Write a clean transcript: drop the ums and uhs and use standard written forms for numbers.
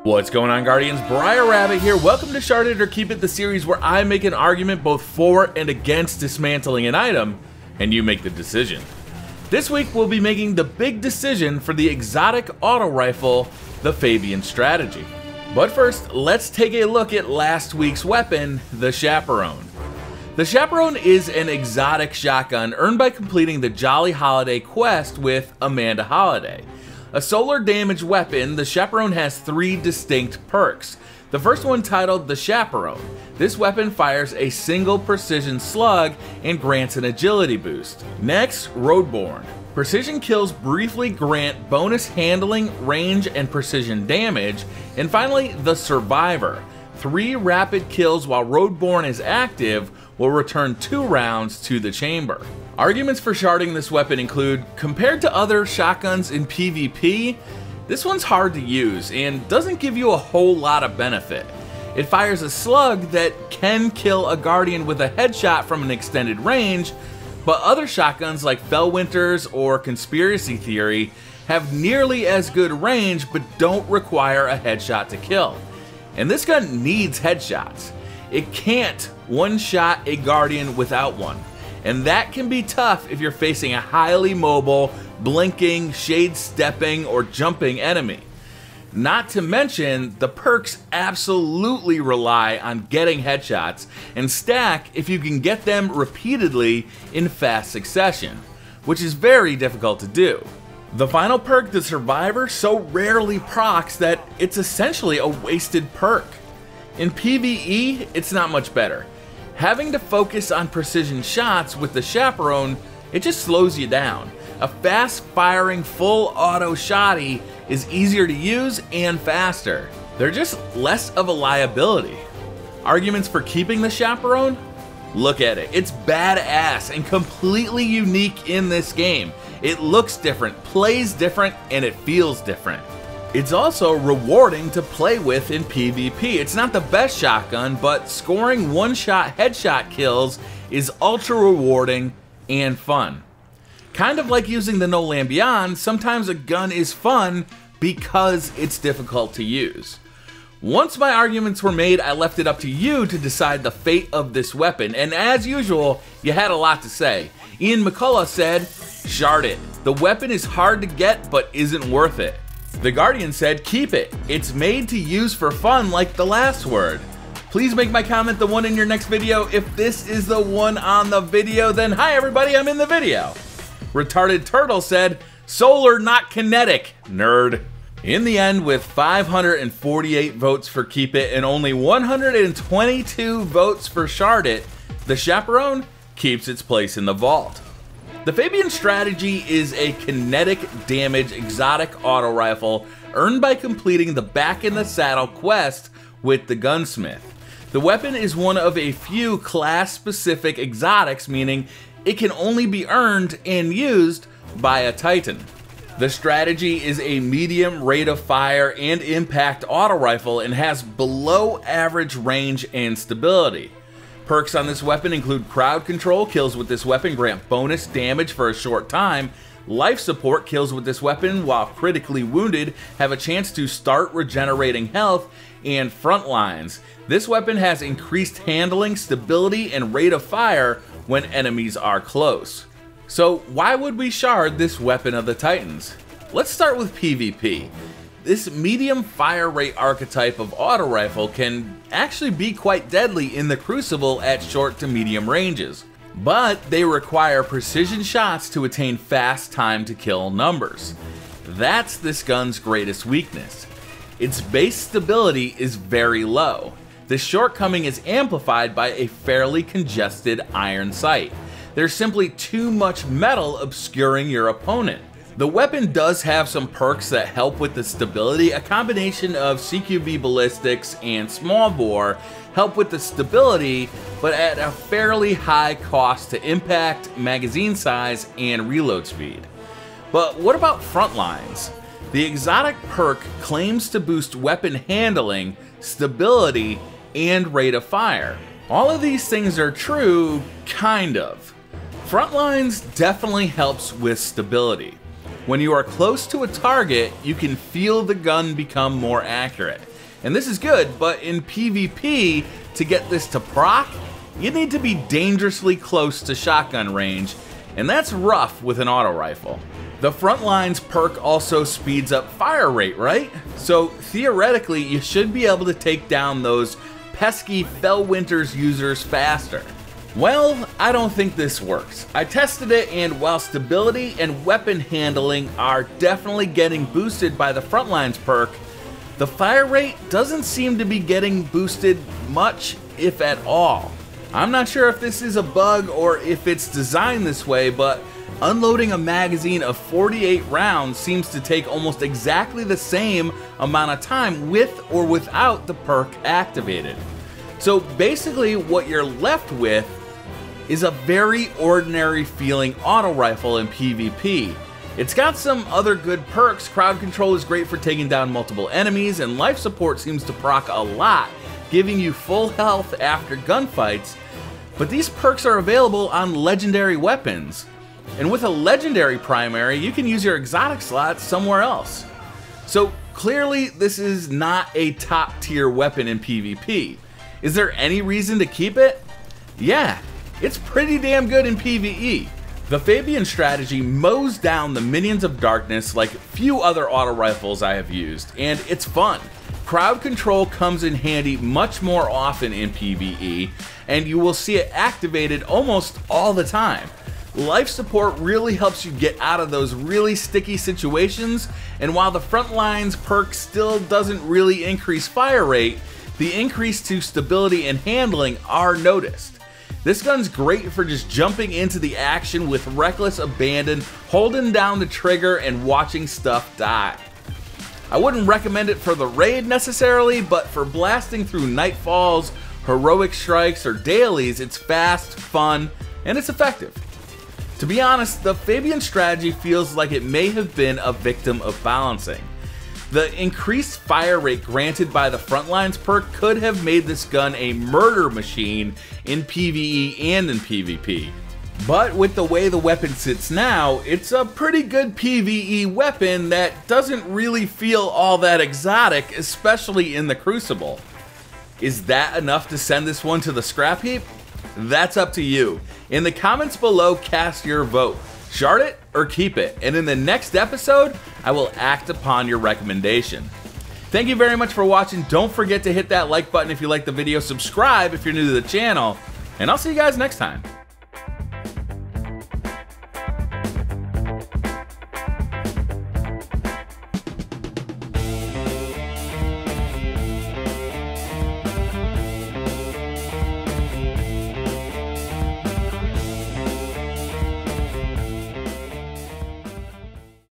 What's going on, Guardians? Briar Rabbit here. Welcome to Shard It or Keep It, the series where I make an argument both for and against dismantling an item, and you make the decision. This week we'll be making the big decision for the exotic auto rifle, the Fabian Strategy. But first, let's take a look at last week's weapon, the Chaperone. The Chaperone is an exotic shotgun earned by completing the Jolly Holiday quest with Amanda Holiday. A solar damage weapon, the Chaperone has three distinct perks. The first one, titled the Chaperone. This weapon fires a single precision slug and grants an agility boost. Next, Roadborne. Precision kills briefly grant bonus handling, range, and precision damage. And finally, the Survivor. 3 rapid kills while Roadborne is active will return 2 rounds to the chamber. Arguments for sharding this weapon include, compared to other shotguns in PvP, this one's hard to use and doesn't give you a whole lot of benefit. It fires a slug that can kill a guardian with a headshot from an extended range, but other shotguns like Fellwinter's or Conspiracy Theory have nearly as good range but don't require a headshot to kill. And this gun needs headshots. It can't one-shot a guardian without one. And that can be tough if you're facing a highly mobile, blinking, shade-stepping, or jumping enemy. Not to mention, the perks absolutely rely on getting headshots and stack if you can get them repeatedly in fast succession, which is very difficult to do. The final perk, the Survivor, so rarely procs that it's essentially a wasted perk. In PvE, it's not much better. Having to focus on precision shots with the Chaperone, it just slows you down. A fast-firing full auto shotty is easier to use and faster. They're just less of a liability. Arguments for keeping the Chaperone? Look at it. It's badass and completely unique in this game. It looks different, plays different, and it feels different. It's also rewarding to play with in PvP. It's not the best shotgun, but scoring one-shot headshot kills is ultra rewarding and fun. Kind of like using the No Land Beyond, sometimes a gun is fun because it's difficult to use. Once my arguments were made, I left it up to you to decide the fate of this weapon, and as usual, you had a lot to say. Ian McCullough said, "Shard it. The weapon is hard to get, but isn't worth it." The Guardian said, "Keep it. It's made to use for fun like the last word." Please make my comment the one in your next video. If this is the one on the video, then hi everybody, I'm in the video. Retarded Turtle said, "Solar, not kinetic, nerd." In the end, with 548 votes for Keep It and only 122 votes for Shard It, the Chaperone keeps its place in the vault. The Fabian Strategy is a kinetic damage exotic auto rifle earned by completing the Back in the Saddle quest with the gunsmith. The weapon is one of a few class-specific exotics, meaning it can only be earned and used by a Titan. The Strategy is a medium rate of fire and impact auto rifle and has below average range and stability. Perks on this weapon include crowd control. Kills with this weapon grant bonus damage for a short time. Life support. Kills with this weapon while critically wounded have a chance to start regenerating health. And front lines. This weapon has increased handling, stability, and rate of fire when enemies are close. So why would we shard this weapon of the Titans? Let's start with PvP. This medium fire rate archetype of auto rifle can actually be quite deadly in the Crucible at short to medium ranges, but they require precision shots to attain fast time to kill numbers. That's this gun's greatest weakness. Its base stability is very low. This shortcoming is amplified by a fairly congested iron sight. There's simply too much metal obscuring your opponent. The weapon does have some perks that help with the stability. A combination of CQB ballistics and small bore help with the stability, but at a fairly high cost to impact, magazine size, and reload speed. But what about front lines? The exotic perk claims to boost weapon handling, stability, and rate of fire. All of these things are true, kind of. Frontlines definitely helps with stability. When you are close to a target, you can feel the gun become more accurate. And this is good, but in PvP, to get this to proc, you need to be dangerously close to shotgun range, and that's rough with an auto rifle. The Frontlines perk also speeds up fire rate, right? So theoretically, you should be able to take down those pesky Fellwinter's users faster. Well, I don't think this works. I tested it, and while stability and weapon handling are definitely getting boosted by the Frontlines perk, the fire rate doesn't seem to be getting boosted much, if at all. I'm not sure if this is a bug or if it's designed this way, but unloading a magazine of 48 rounds seems to take almost exactly the same amount of time with or without the perk activated. So basically what you're left with is a very ordinary feeling auto rifle in PvP. It's got some other good perks. Crowd control is great for taking down multiple enemies, and life support seems to proc a lot, giving you full health after gunfights. But these perks are available on legendary weapons. And with a legendary primary, you can use your exotic slot somewhere else. So clearly this is not a top tier weapon in PvP. Is there any reason to keep it? Yeah, it's pretty damn good in PvE. The Fabian Strategy mows down the minions of darkness like few other auto rifles I have used, and it's fun. Crowd control comes in handy much more often in PvE, and you will see it activated almost all the time. Life support really helps you get out of those really sticky situations, and while the Frontlines perk still doesn't really increase fire rate, the increase to stability and handling are noticed. This gun's great for just jumping into the action with reckless abandon, holding down the trigger and watching stuff die. I wouldn't recommend it for the raid necessarily, but for blasting through nightfalls, heroic strikes, or dailies, it's fast, fun, and it's effective. To be honest, the Fabian Strategy feels like it may have been a victim of balancing. The increased fire rate granted by the Frontlines perk could have made this gun a murder machine in PvE and in PvP. But with the way the weapon sits now, it's a pretty good PvE weapon that doesn't really feel all that exotic, especially in the Crucible. Is that enough to send this one to the scrap heap? That's up to you. In the comments below, cast your vote. Shard it or keep it, and in the next episode, I will act upon your recommendation. Thank you very much for watching. Don't forget to hit that like button if you like the video, subscribe if you're new to the channel, and I'll see you guys next time.